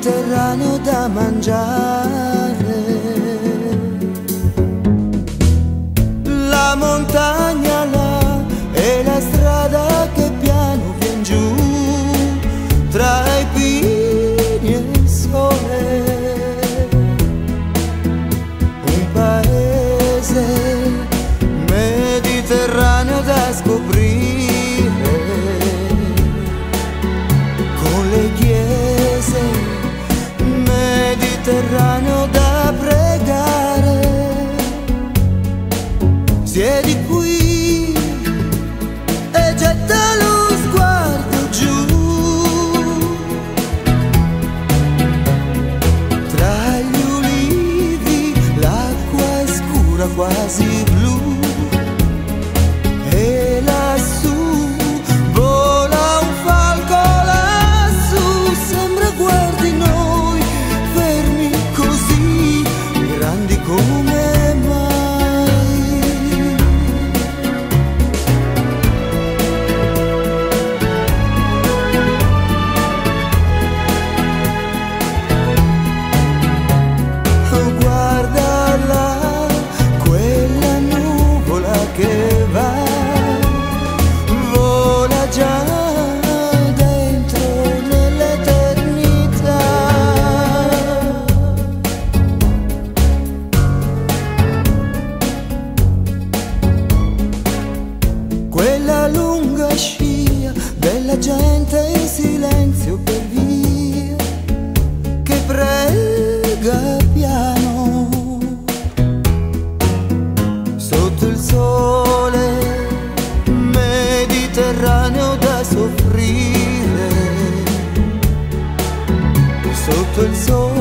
Mediterraneo da mangiare. La montagna là e la strada che piano vien giù tra i pini e il sole. Un paese mediterraneo da scoprire, con le chiese, mediterraneo da pregare. Siedi qui e getta lo sguardo giù, tra gli ulivi l'acqua è scura quasi blu, e lassù vola un falco, lassù sembra guardi noi, fermi così, grandi come mai. Oh, guarda là, quella nuvola che va, vola già dentro nell'eternità. Quella lunga scia della gente in silenzio per via, che prega piano sotto il sole mediterraneo da soffrire, sotto il sole